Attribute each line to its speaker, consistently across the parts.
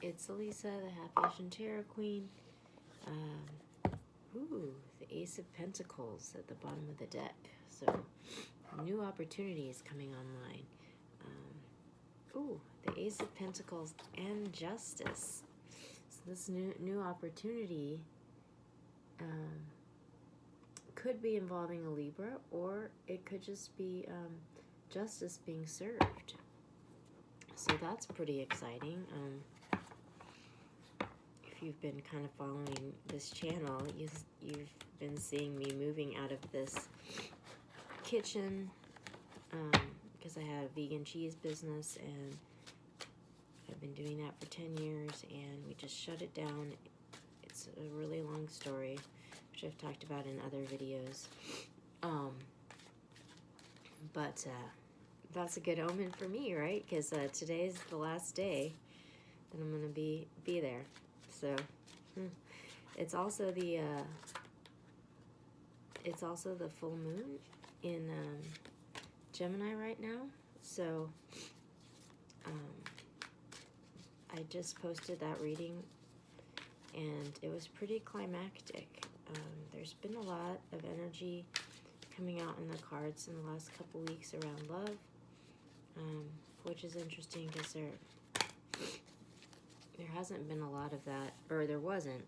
Speaker 1: It's Elisa, the Half Asian Tarot Queen. The Ace of Pentacles at the bottom of the deck. So, new opportunity is coming online. The Ace of Pentacles and Justice. So this new opportunity could be involving a Libra, or it could just be justice being served. So that's pretty exciting. If you've been kind of following this channel, you've been seeing me moving out of this kitchen because I have a vegan cheese business, and I've been doing that for 10 years, and we just shut it down. It's a really long story, which I've talked about in other videos. But that's a good omen for me, right? Because today's the last day that I'm going to be there. So it's also the full moon in Gemini right now. So I just posted that reading, and it was pretty climactic. There's been a lot of energy coming out in the cards in the last couple weeks around love, which is interesting because there hasn't been a lot of that, or there wasn't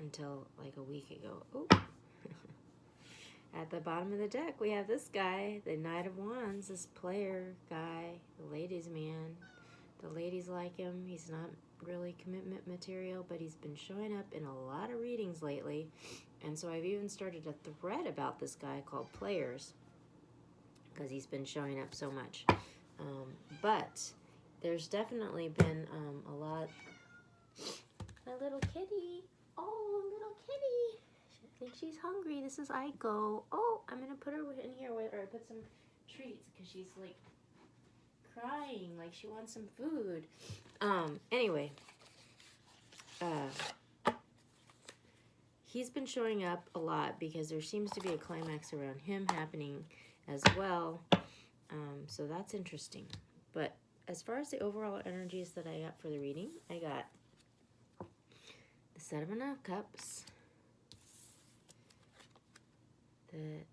Speaker 1: until like a week ago. Oh, at the bottom of the deck we have this guy, the Knight of Wands, this player guy, the ladies' man. The ladies like him. He's not really commitment material, but he's been showing up in a lot of readings lately. And so I've even started a thread about this guy called Players, because he's been showing up so much. But there's definitely been a lot. My little kitty. Oh, little kitty. I think she's hungry. This is Aiko. Oh, I'm going to put her in here with her. I put some treats because she's like crying, like she wants some food. Anyway, he's been showing up a lot because there seems to be a climax around him happening as well. So that's interesting. But as far as the overall energies that I got for the reading, I got the Seven of Cups, the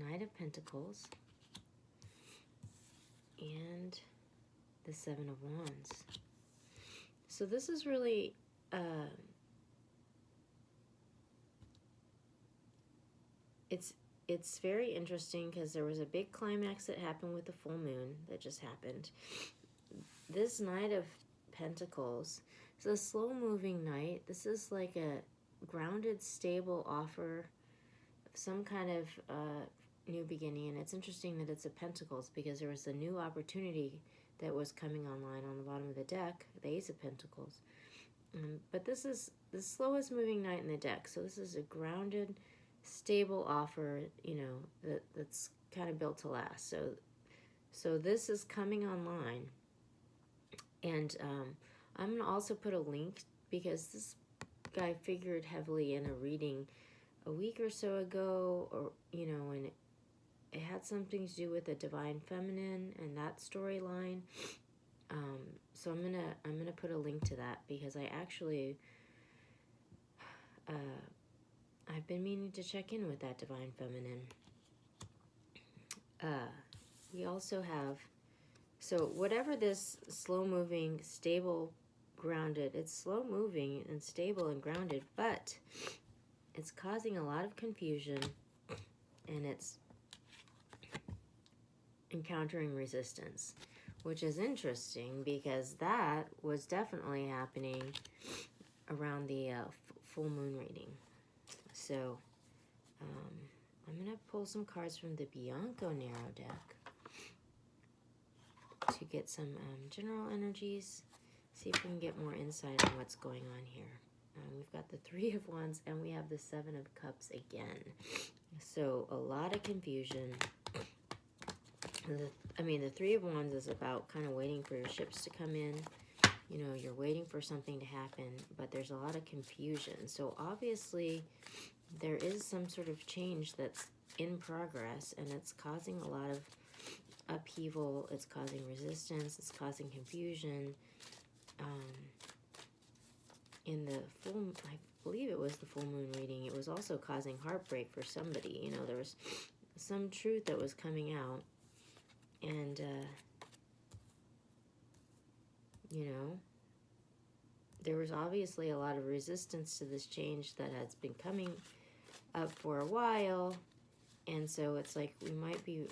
Speaker 1: Knight of Pentacles, and the Seven of Wands. So this is really it's very interesting because there was a big climax that happened with the full moon that just happened. This Knight of Pentacles is a slow-moving knight. This is like a grounded, stable offer of some kind of new beginning. And it's interesting that it's a Pentacles because there was a new opportunity that was coming online on the bottom of the deck, the Ace of Pentacles. But this is the slowest moving knight in the deck. So this is a grounded, stable offer, you know, that's kind of built to last. So this is coming online. And I'm going to also put a link because this guy figured heavily in a reading a week or so ago, or, you know, and it had something to do with the Divine Feminine and that storyline. So I'm gonna put a link to that because I actually I've been meaning to check in with that Divine Feminine. We also have, so whatever this slow-moving, stable, grounded, it's slow-moving and stable and grounded, but it's causing a lot of confusion, and it's encountering resistance, which is interesting because that was definitely happening around the full moon reading. So I'm going to pull some cards from the Bianco Nero deck to get some general energies, see if we can get more insight on what's going on here. We've got the Three of Wands and we have the Seven of Cups again. So a lot of confusion. The Three of Wands is about kind of waiting for your ships to come in. You know, you're waiting for something to happen, but there's a lot of confusion. So obviously there is some sort of change that's in progress, and it's causing a lot of upheaval. It's causing resistance. It's causing confusion. in the full, I believe it was the full moon reading, it was also causing heartbreak for somebody. You know, there was some truth that was coming out. And, you know, there was obviously a lot of resistance to this change that has been coming up for a while. And so it's like we might be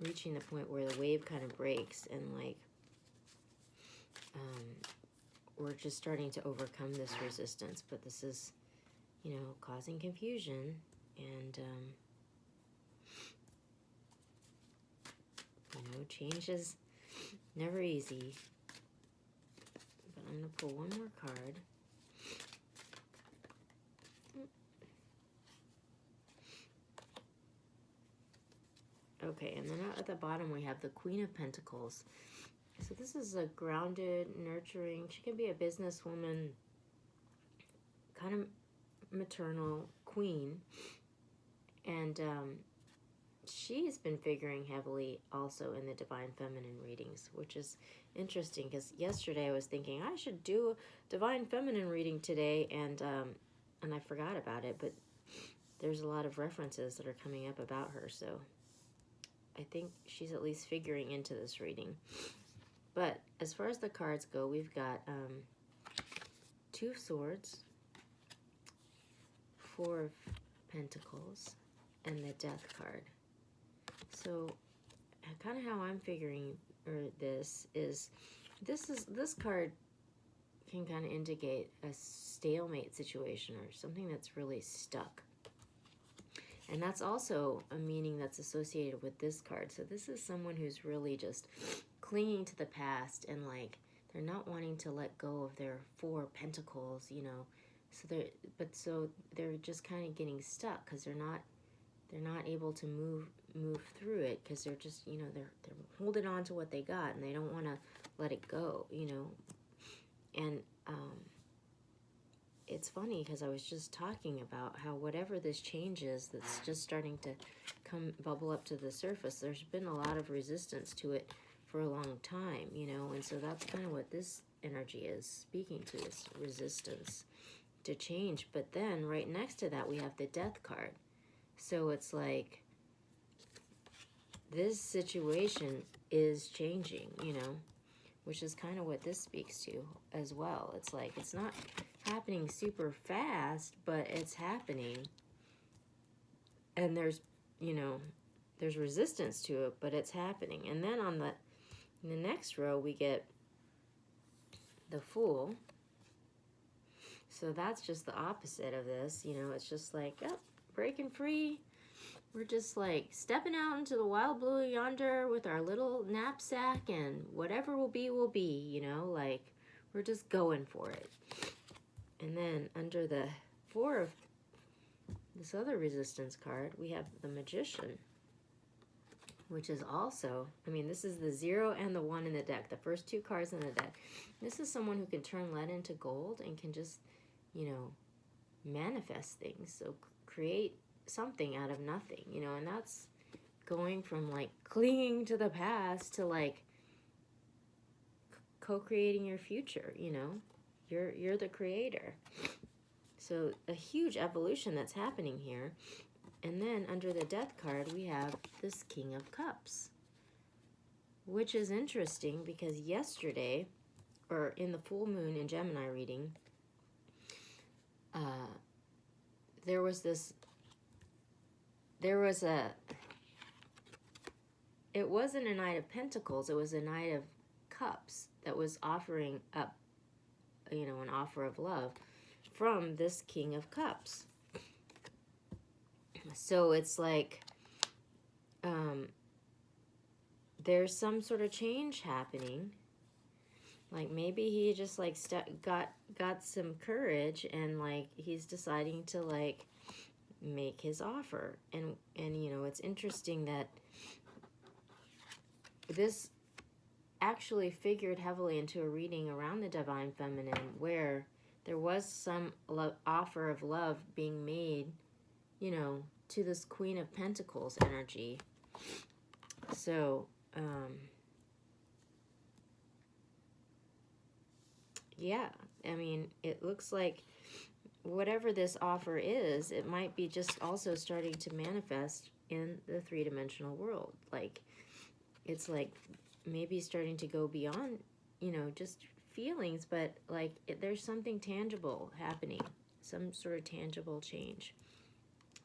Speaker 1: reaching the point where the wave kind of breaks and like we're just starting to overcome this resistance. But this is, you know, causing confusion, and you know, change is never easy. But I'm going to pull one more card. Okay, and then at the bottom we have the Queen of Pentacles. So this is a grounded, nurturing, she can be a businesswoman, kind of maternal queen. And she's been figuring heavily also in the Divine Feminine readings, which is interesting because yesterday I was thinking I should do a Divine Feminine reading today, and I forgot about it, but there's a lot of references that are coming up about her, so I think she's at least figuring into this reading. But as far as the cards go, we've got 2 of Swords, 4 of Pentacles, and the Death card. So kind of how I'm figuring this card can kind of indicate a stalemate situation or something that's really stuck. And that's also a meaning that's associated with this card. So this is someone who's really just clinging to the past, and like they're not wanting to let go of their 4 pentacles, you know. So they're just kind of getting stuck because they're not able to move through it, because they're just, you know, they're holding on to what they got and they don't want to let it go, you know. And it's funny because I was just talking about how whatever this change is that's just starting to bubble up to the surface, there's been a lot of resistance to it for a long time, you know. And so that's kind of what this energy is speaking to, is resistance to change. But then right next to that we have the Death card. So it's like this situation is changing, you know, which is kind of what this speaks to as well. It's like it's not happening super fast, but it's happening. And there's, you know, there's resistance to it, but it's happening. And then in the next row we get the Fool. So that's just the opposite of this, you know. It's just like, oh, breaking free. We're just like stepping out into the wild blue yonder with our little knapsack, and whatever will be, you know, like we're just going for it. And then under the 4 of this other resistance card, we have the Magician, which is also, I mean, this is the 0 and the 1 in the deck, the first 2 cards in the deck. This is someone who can turn lead into gold and can just, you know, manifest things. So create something out of nothing, you know. And that's going from like clinging to the past to like co-creating your future, you know. You're the creator. So a huge evolution that's happening here. And then under the Death card we have this King of Cups, which is interesting because yesterday, or in the full moon in Gemini reading, it wasn't a Knight of Pentacles, it was a Knight of Cups that was offering up, you know, an offer of love from this King of Cups. So it's like there's some sort of change happening. Like maybe he just like got some courage, and like he's deciding to like make his offer. And you know, it's interesting that this actually figured heavily into a reading around the Divine Feminine, where there was some offer of love being made, you know, to this Queen of Pentacles energy. So yeah, I mean, it looks like whatever this offer is, it might be just also starting to manifest in the three-dimensional world. Like, it's like maybe starting to go beyond, just feelings, but like there's something tangible happening, some sort of tangible change.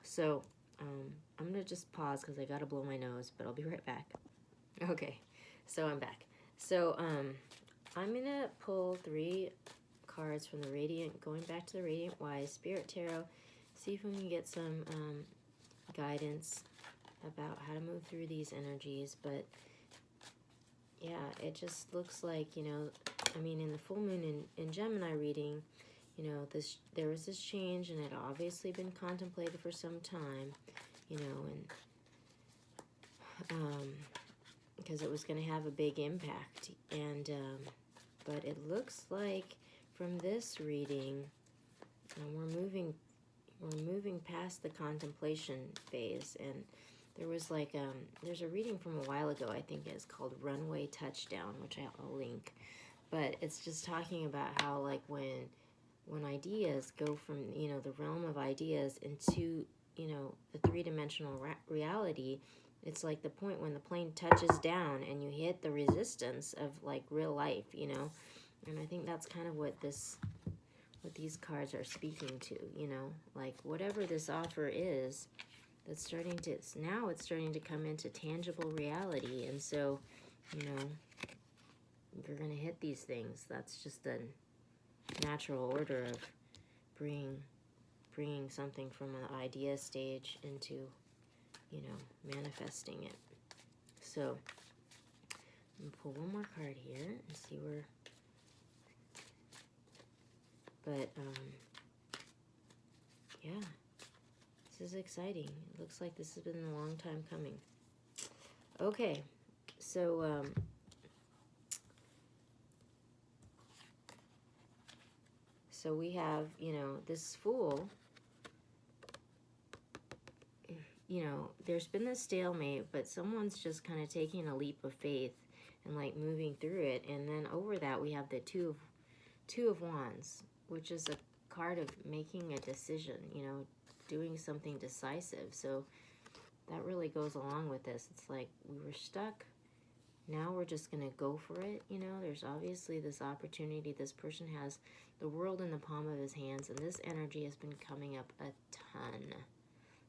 Speaker 1: So I'm going to just pause because I got to blow my nose, but I'll be right back. Okay, so I'm back. So I'm going to pull 3 cards from the Radiant, going back to the Radiant Wise Spirit Tarot, see if we can get some guidance about how to move through these energies. But yeah, it just looks like, I mean, in the full moon in Gemini reading, there was this change, and it had obviously been contemplated for some time, and because it was going to have a big impact. And but it looks like from this reading, we're moving past the contemplation phase. And there was like there's a reading from a while ago, I think it's called Runway Touchdown, which I'll link. But it's just talking about how, like, when ideas go from, the realm of ideas into, the three-dimensional reality, it's like the point when the plane touches down and you hit the resistance of, like, real life, And I think that's kind of what these cards are speaking to, Like, whatever this offer is, that's starting to, now it's starting to come into tangible reality. And so, you're going to hit these things. That's just a natural order of bringing something from an idea stage into, manifesting it. So I'm going to pull one more card here and see where, but yeah, this is exciting. It looks like this has been a long time coming. Okay, so so we have, this Fool. There's been this stalemate, but someone's just kind of taking a leap of faith and, like, moving through it. And then over that, we have the Two of Wands, which is a card of making a decision, doing something decisive. So that really goes along with this. It's like we were stuck. Now we're just going to go for it. There's obviously this opportunity. This person has the world in the palm of his hands, and this energy has been coming up a ton.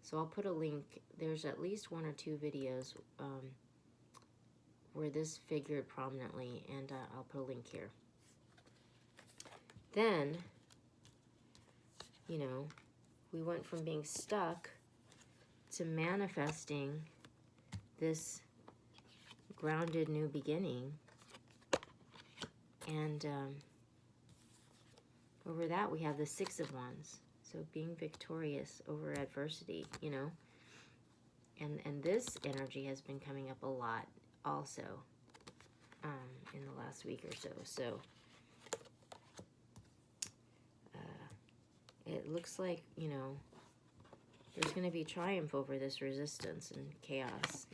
Speaker 1: So I'll put a link. There's at least 1 or 2 videos where this figured prominently, and I'll put a link here. Then, we went from being stuck to manifesting this grounded new beginning. And over that, we have the 6 of Wands. So being victorious over adversity, And this energy has been coming up a lot also in the last week or so. So it looks like, there's going to be triumph over this resistance and chaos,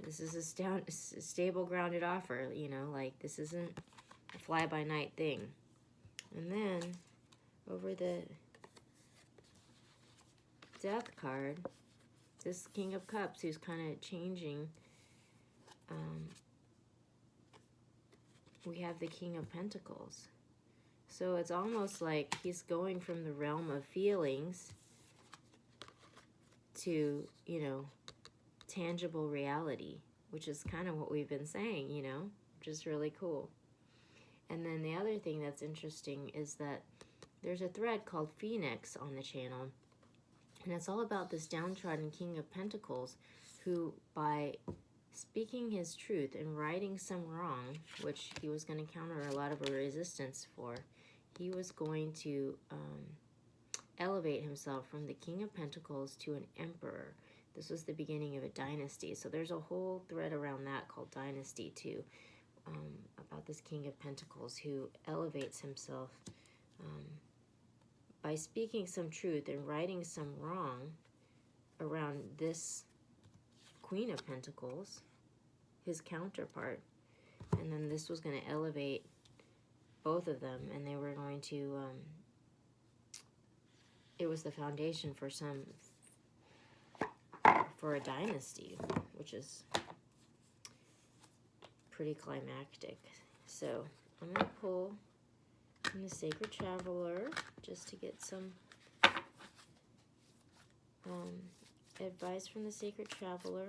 Speaker 1: This is a stable, grounded offer, Like, this isn't a fly-by-night thing. And then over the Death card, this King of Cups, who's kind of changing, we have the King of Pentacles. So it's almost like he's going from the realm of feelings to, tangible reality, which is kind of what we've been saying, which is really cool. And then the other thing that's interesting is that there's a thread called Phoenix on the channel, and it's all about this downtrodden King of Pentacles who, by speaking his truth and righting some wrong, which he was going to counter a lot of a resistance for, he was going to elevate himself from the King of Pentacles to an emperor. This was the beginning of a dynasty. So there's a whole thread around that called Dynasty too, about this King of Pentacles who elevates himself by speaking some truth and righting some wrong around this Queen of Pentacles, his counterpart. and then this was going to elevate both of them, and they were going to, it was the foundation for a dynasty, which is pretty climactic. So I'm going to pull from the Sacred Traveler just to get some advice from the Sacred Traveler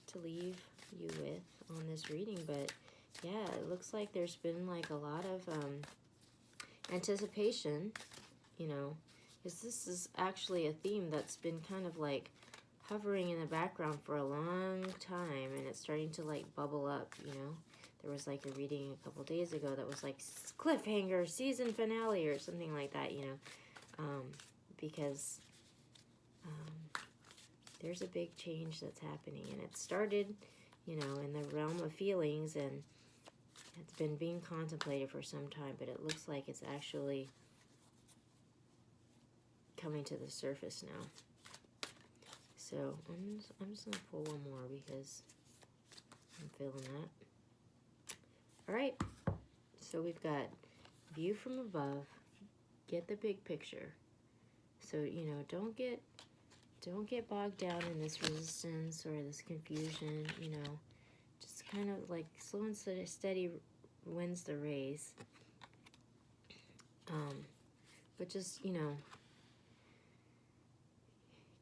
Speaker 1: to leave you with on this reading. But yeah, it looks like there's been like a lot of anticipation, you know, because this is actually a theme that's been kind of like hovering in the background for a long time, and it's starting to like bubble up, you know. There was like a reading a couple days ago that was like cliffhanger season finale or something like that, you know, because there's a big change that's happening, and it started, you know, in the realm of feelings, and it's been being contemplated for some time, but it looks like it's actually coming to the surface now. So I'm just gonna pull one more because I'm feeling that. All right, so we've got view from above, get the big picture. So, you know, don't get bogged down in this resistance or this confusion, you know. Just kind of like slow and steady wins the race. But just, you know,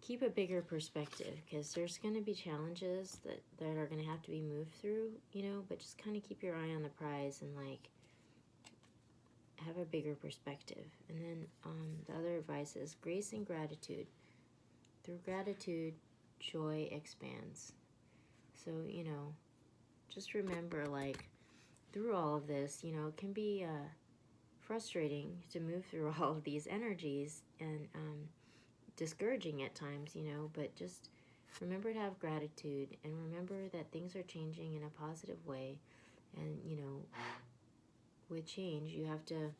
Speaker 1: keep a bigger perspective, because there's going to be challenges that are going to have to be moved through, you know, but just kind of keep your eye on the prize and like have a bigger perspective. And then the other advice is grace and gratitude. Through gratitude, joy expands. So, you know, just remember, like, through all of this, you know, it can be frustrating to move through all of these energies, and discouraging at times, you know, but just remember to have gratitude, and remember that things are changing in a positive way. And, you know, with change, you have to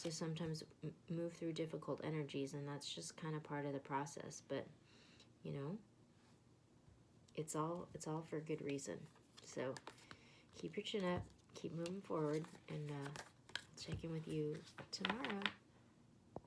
Speaker 1: sometimes move through difficult energies, and that's just kind of part of the process. But, you know, it's all for good reason. So keep your chin up, keep moving forward, and I'll check in with you tomorrow.